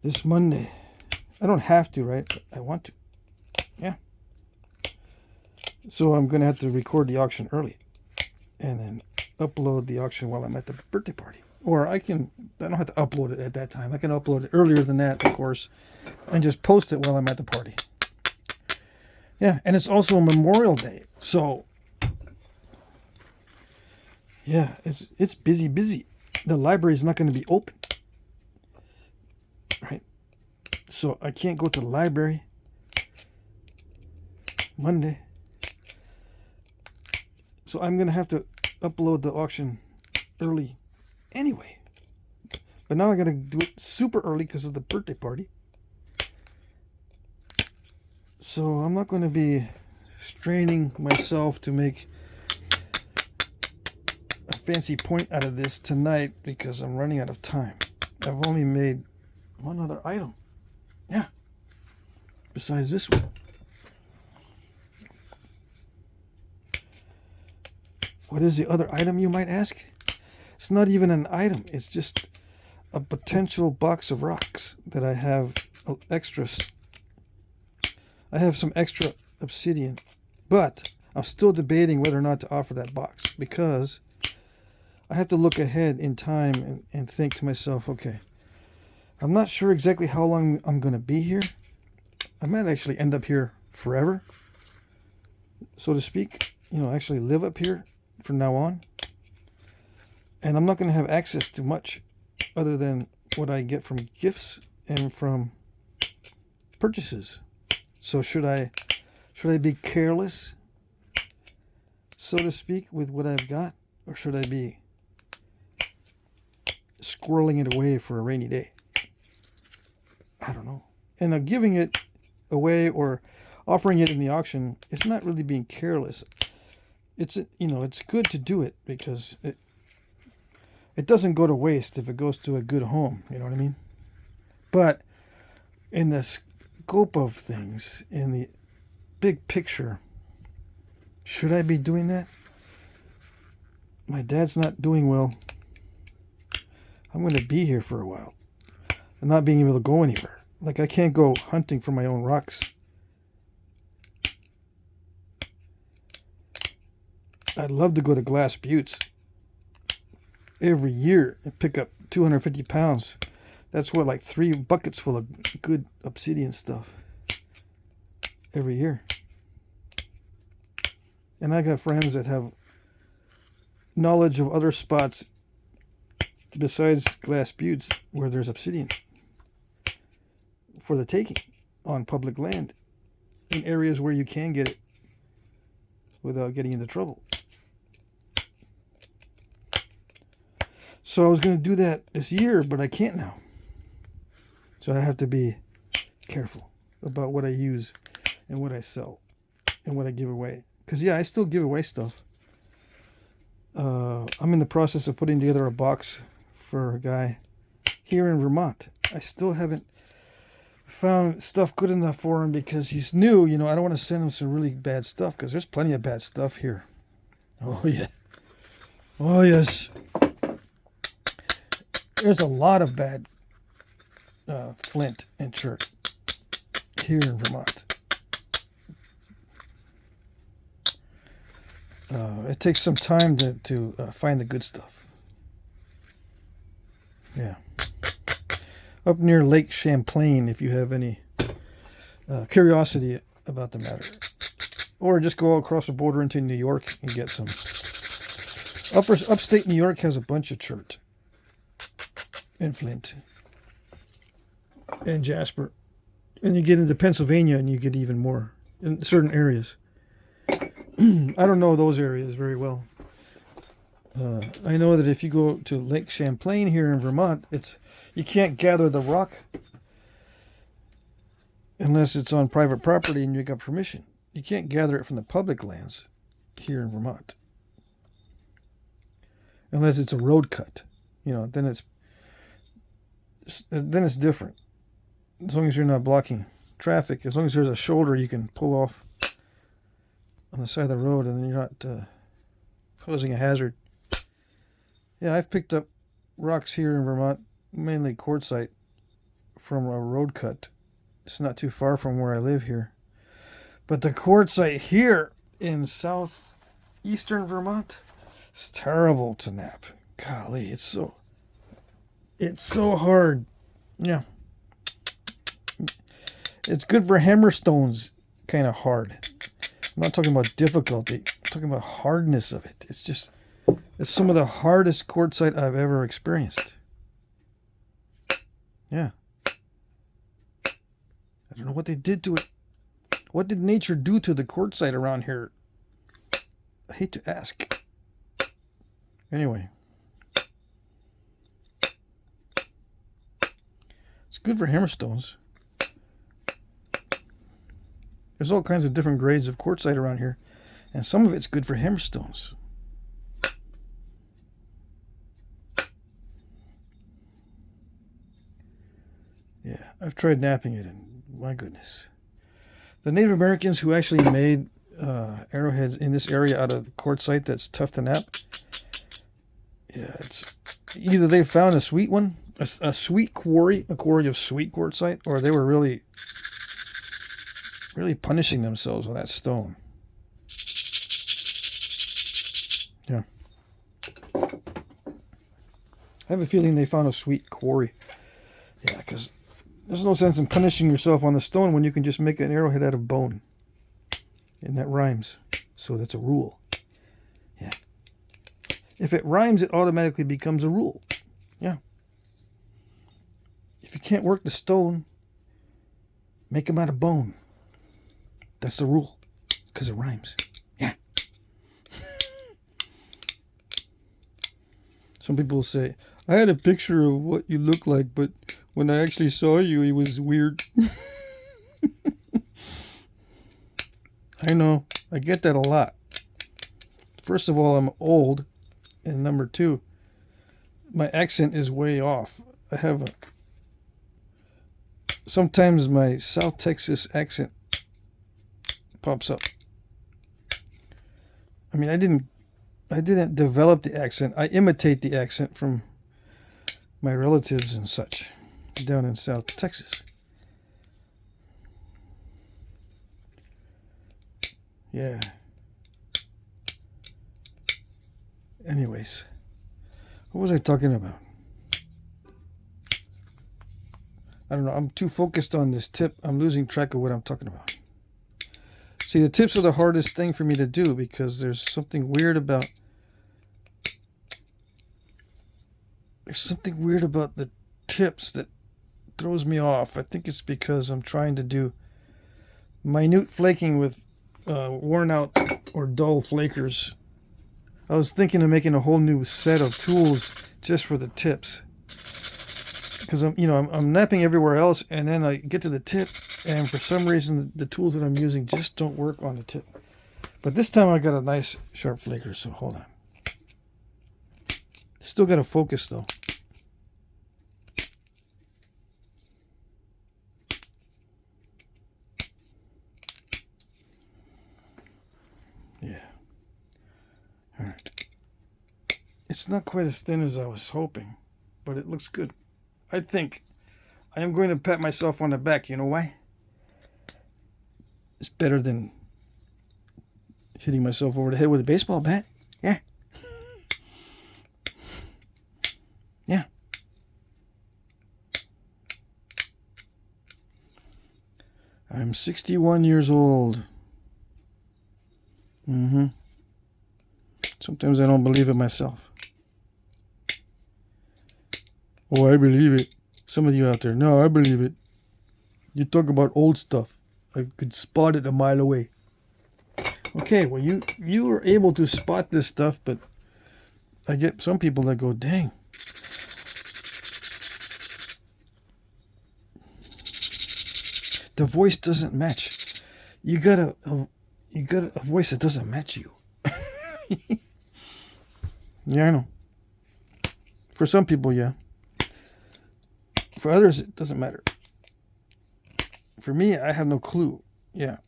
this Monday. I don't have to, right? But I want to. Yeah. So I'm going to have to record the auction early and then upload the auction while I'm at the birthday party. Or I don't have to upload it at that time. I can upload it earlier than that, of course, and just post it while I'm at the party. Yeah, and it's also Memorial Day. So, yeah, it's busy. The library is not going to be open. Right? So I can't go to the library Monday. So I'm going to have to upload the auction early anyway. But now I got to do it super early because of the birthday party. So I'm not going to be straining myself to make a fancy point out of this tonight because I'm running out of time. I've only made one other item. Yeah. Besides this one. What is the other item, you might ask? It's not even an item. It's just a potential box of rocks that I have extras. I have some extra obsidian, but I'm still debating whether or not to offer that box because I have to look ahead in time and think to myself, okay, I'm not sure exactly how long I'm going to be here. I might actually end up here forever, so to speak, actually live up here from now on. And I'm not going to have access to much other than what I get from gifts and from purchases. So should I be careless, so to speak, with what I've got? Or should I be squirreling it away for a rainy day? I don't know. And giving it away or offering it in the auction, it's not really being careless. It's good to do it because it doesn't go to waste if it goes to a good home. You know what I mean? But in the scope of things, in the big picture, should I be doing that? My dad's not doing well. I'm going to be here for a while and not being able to go anywhere. Like, I can't go hunting for my own rocks. I'd love to go to Glass Buttes every year and pick up 250 pounds. That's what, like 3 buckets full of good obsidian stuff every year. And I got friends that have knowledge of other spots besides Glass Buttes where there's obsidian for the taking on public land in areas where you can get it without getting into trouble. So I was going to do that this year, but I can't now. So I have to be careful about what I use and what I sell and what I give away. Because, yeah, I still give away stuff. I'm in the process of putting together a box for a guy here in Vermont. I still haven't found stuff good enough for him because he's new. You know, I don't want to send him some really bad stuff because there's plenty of bad stuff here. Oh, yeah. Oh, yes. There's a lot of bad flint and chert here in Vermont. It takes some time to find the good stuff. Yeah. Up near Lake Champlain, if you have any curiosity about the matter. Or just go across the border into New York and get some. Upstate New York has a bunch of chert. And flint. And jasper. And you get into Pennsylvania and you get even more in certain areas. I don't know those areas very well. I know that if you go to Lake Champlain here in Vermont, you can't gather the rock unless it's on private property and you got permission. You can't gather it from the public lands here in Vermont. Unless it's a road cut. You know, then it's different. As long as you're not blocking traffic, as long as there's a shoulder you can pull off on the side of the road and then you're not posing a hazard. Yeah, I've picked up rocks here in Vermont, mainly quartzite, from a road cut. It's not too far from where I live here. But the quartzite here in southeastern Vermont is terrible to nap. Golly, it's so hard. Yeah. It's good for hammerstones, kind of hard. I'm not talking about difficulty. I'm talking about hardness of it. It's some of the hardest quartzite I've ever experienced. Yeah. I don't know what they did to it. What did nature do to the quartzite around here? I hate to ask. Anyway. It's good for hammerstones. There's all kinds of different grades of quartzite around here. And some of it's good for hammerstones. Yeah, I've tried napping it, and my goodness. The Native Americans who actually made arrowheads in this area out of quartzite that's tough to nap, yeah, it's either they found a sweet one, a sweet quarry, a quarry of sweet quartzite, or they were really punishing themselves with that stone. Yeah. I have a feeling they found a sweet quarry. Yeah, because there's no sense in punishing yourself on the stone when you can just make an arrowhead out of bone. And that rhymes. So that's a rule. Yeah. If it rhymes, it automatically becomes a rule. Yeah. If you can't work the stone, make them out of bone. That's the rule. Because it rhymes. Yeah. Some people say, I had a picture of what you look like, but when I actually saw you, it was weird. I know. I get that a lot. First of all, I'm old. And number two, my accent is way off. I have sometimes my South Texas accent pops up. I mean, I didn't develop the accent. I imitate the accent from my relatives and such down in South Texas. Yeah. Anyways, what was I talking about? I don't know. I'm too focused on this tip. I'm losing track of what I'm talking about. See, the tips are the hardest thing for me to do because there's something weird about... There's something weird about the tips that throws me off. I think it's because I'm trying to do minute flaking with worn out or dull flakers. I was thinking of making a whole new set of tools just for the tips. Because I'm napping everywhere else, and then I get to the tip, and for some reason the tools that I'm using just don't work on the tip. But this time I got a nice sharp flaker, so hold on. Still got to focus though. Yeah. All right. It's not quite as thin as I was hoping, but it looks good. I think I am going to pat myself on the back. You know why? It's better than hitting myself over the head with a baseball bat. Yeah. Yeah. I'm 61 years old. Sometimes I don't believe it myself. Oh, I believe it. Some of you out there, no, I believe it. You talk about old stuff. I could spot it a mile away. Okay, well, you are able to spot this stuff, but I get some people that go, dang. The voice doesn't match. You got a voice that doesn't match you. Yeah, I know. For some people, yeah. For others, it doesn't matter. For me, I have no clue. Yeah.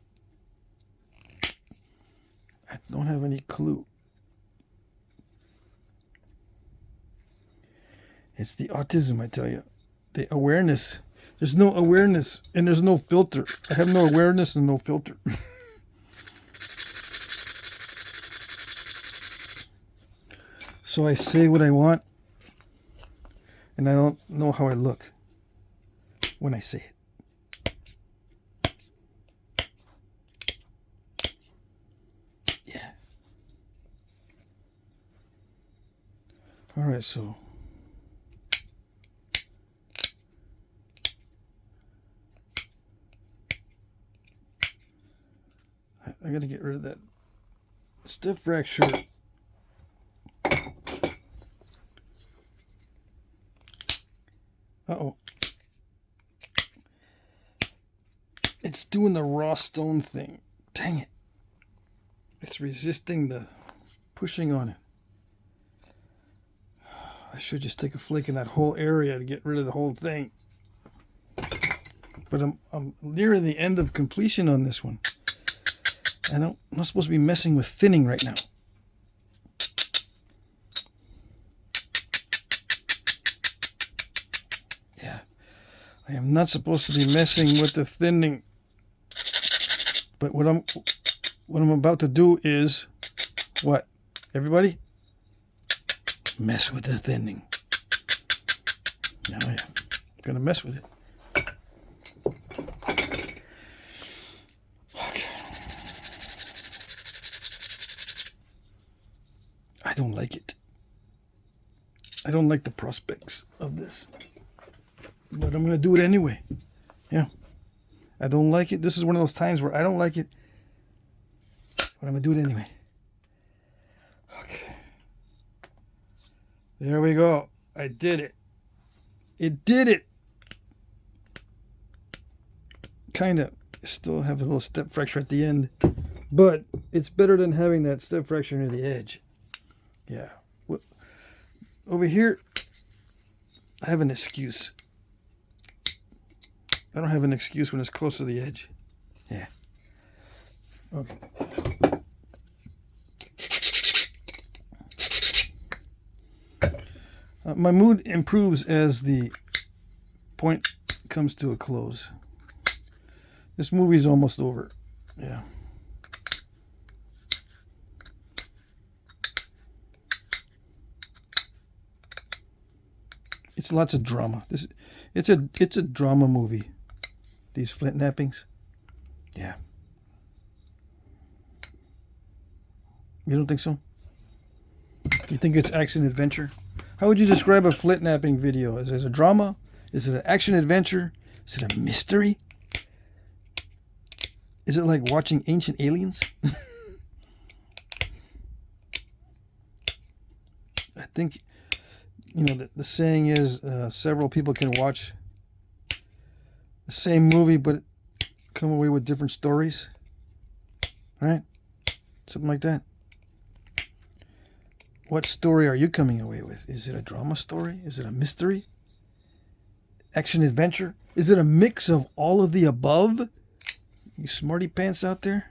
I don't have any clue. It's the autism, I tell you. The awareness. There's no awareness and there's no filter. I have no awareness and no filter. So I say what I want, and I don't know how I look when I say it. Yeah. All right, so I got to get rid of that stiff fracture. Uh-oh. It's doing the raw stone thing. Dang it. It's resisting the pushing on it. I should just take a flake in that whole area to get rid of the whole thing. But I'm nearing the end of completion on this one. And I'm not supposed to be messing with thinning right now. Yeah. I am not supposed to be messing with the thinning. But what I'm about to do is what? Everybody? Mess with the thinning. Oh yeah. I'm gonna mess with it. I don't like it. I don't like the prospects of this. But I'm going to do it anyway. Yeah. I don't like it. This is one of those times where I don't like it. But I'm going to do it anyway. Okay. There we go. I did it. It did it. Kind of. Still have a little step fracture at the end. But it's better than having that step fracture near the edge. Yeah. Well, over here, I have an excuse. I don't have an excuse when it's close to the edge. Yeah. Okay. My mood improves as the point comes to a close. This movie's almost over. Yeah. It's lots of drama. It's a drama movie. These flint knappings. Yeah. You don't think so? You think it's action adventure? How would you describe a flint knapping video? Is it a drama? Is it an action adventure? Is it a mystery? Is it like watching Ancient Aliens? I think, you know, the saying is several people can watch the same movie but come away with different stories. Right? Something like that. What story are you coming away with? Is it a drama story? Is it a mystery? Action adventure? Is it a mix of all of the above? You smarty pants out there?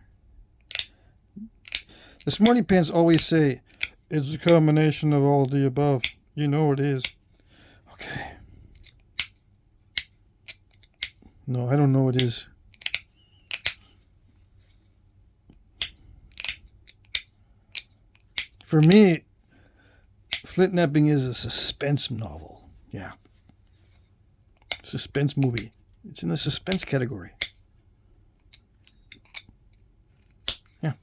The smarty pants always say, it's a combination of all of the above. You know it is. Okay. No, I don't know what it is. For me, Flintknapping is a suspense novel. Yeah. Suspense movie. It's in the suspense category. Yeah.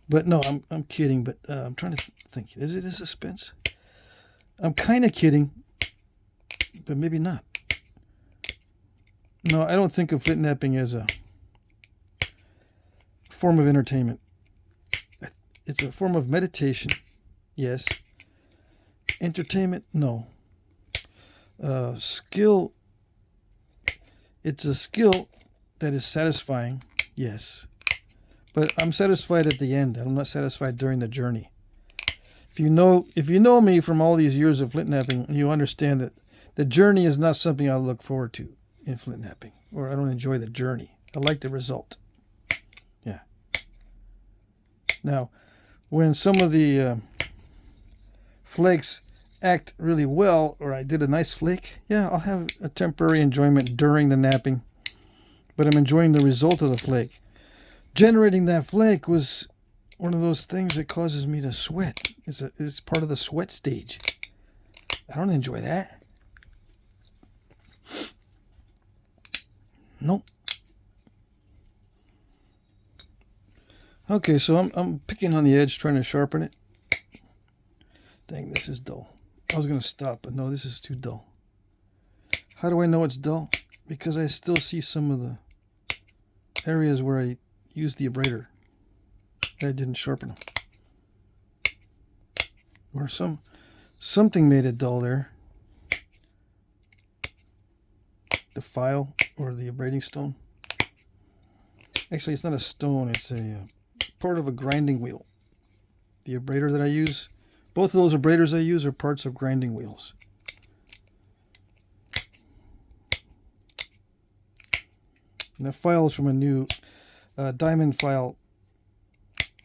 But no, I'm kidding, but I'm trying to think. Is it a suspense? I'm kind of kidding, but maybe not. No, I don't think of Flintknapping as a form of entertainment. It's a form of meditation. Yes. Entertainment? No. Skill. It's a skill that is satisfying. Yes. But I'm satisfied at the end. I'm not satisfied during the journey. If you know me from all these years of Flintknapping, you understand that the journey is not something I look forward to in Flintknapping, or I don't enjoy the journey. I like the result. Yeah. Now, when some of the flakes act really well, or I did a nice flake, yeah, I'll have a temporary enjoyment during the napping, but I'm enjoying the result of the flake. Generating that flake was one of those things that causes me to sweat. It's part of the sweat stage. I don't enjoy that. Nope. Okay, so I'm picking on the edge, trying to sharpen it. Dang, this is dull. I was going to stop, but no, this is too dull. How do I know it's dull? Because I still see some of the areas where I used the abrader. I didn't sharpen them. Or something made it dull there. The file or the abrading stone. Actually, it's not a stone. It's a part of a grinding wheel. The abrader that I use, both of those abraders I use are parts of grinding wheels. And that file is from a new diamond file.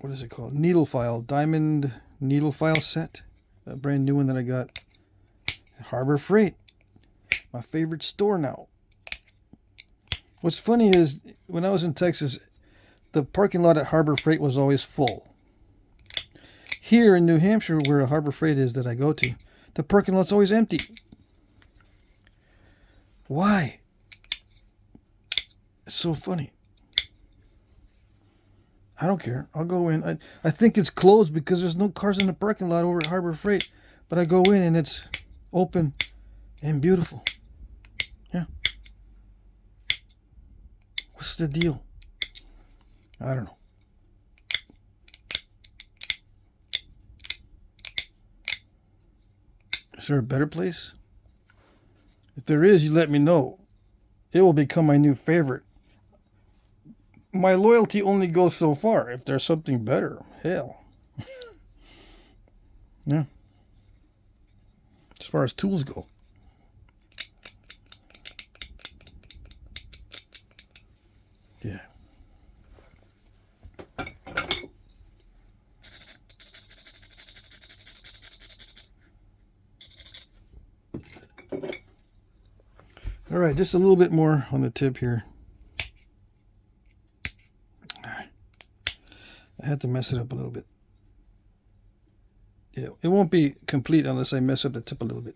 What is it called? Needle file. Diamond needle file set. A brand new one that I got at Harbor Freight. My favorite store now. What's funny is when I was in Texas, the parking lot at Harbor Freight was always full. Here in New Hampshire, where Harbor Freight is that I go to, the parking lot's always empty. Why? It's so funny. I don't care. I'll go in. I think it's closed because there's no cars in the parking lot over at Harbor Freight. But I go in and it's open and beautiful. Yeah. What's the deal? I don't know. Is there a better place? If there is, you let me know. It will become my new favorite. My loyalty only goes so far. If there's something better, hell. Yeah. As far as tools go. All right, just a little bit more on the tip here. I had to mess it up a little bit. Yeah, it won't be complete unless I mess up the tip a little bit.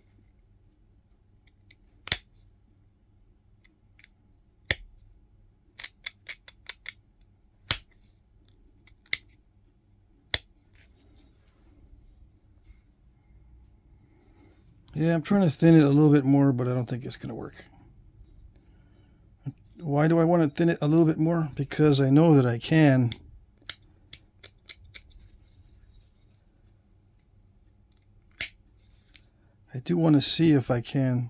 Yeah, I'm trying to thin it a little bit more, but I don't think it's going to work. Why do I want to thin it a little bit more? Because I know that I can. I do want to see if I can.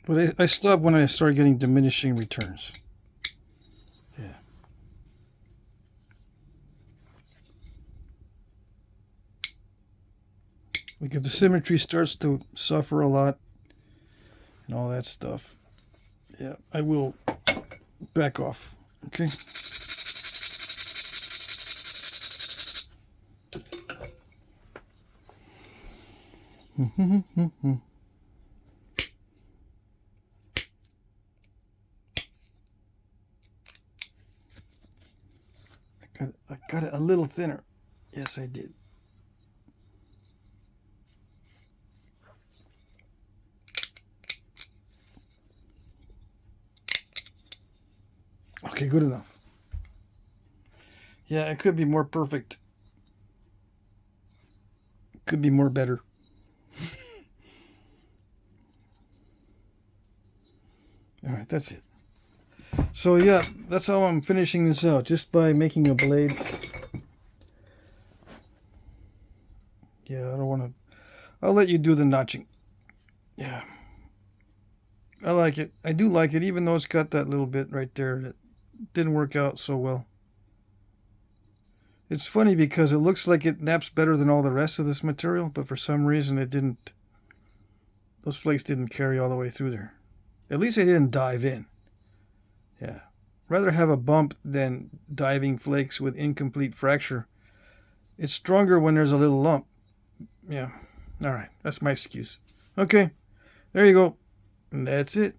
But I stopped when I started getting diminishing returns. Yeah. Like if the symmetry starts to suffer a lot and all that stuff, yeah, I will back off. Okay. I got it a little thinner. Yes, I did. Okay, good enough. Yeah, it could be more perfect. Could be more better. All right, that's it. So yeah, that's how I'm finishing this out, just by making a blade. Yeah, I don't want to. I'll let you do the notching. Yeah. I like it. I do like it, even though it's got that little bit right there that didn't work out so well. It's funny because it looks like it naps better than all the rest of this material, but for some reason it didn't. Those flakes didn't carry all the way through there. At least they didn't dive in. Yeah. Rather have a bump than diving flakes with incomplete fracture. It's stronger when there's a little lump. Yeah. All right. That's my excuse. Okay. There you go. And that's it.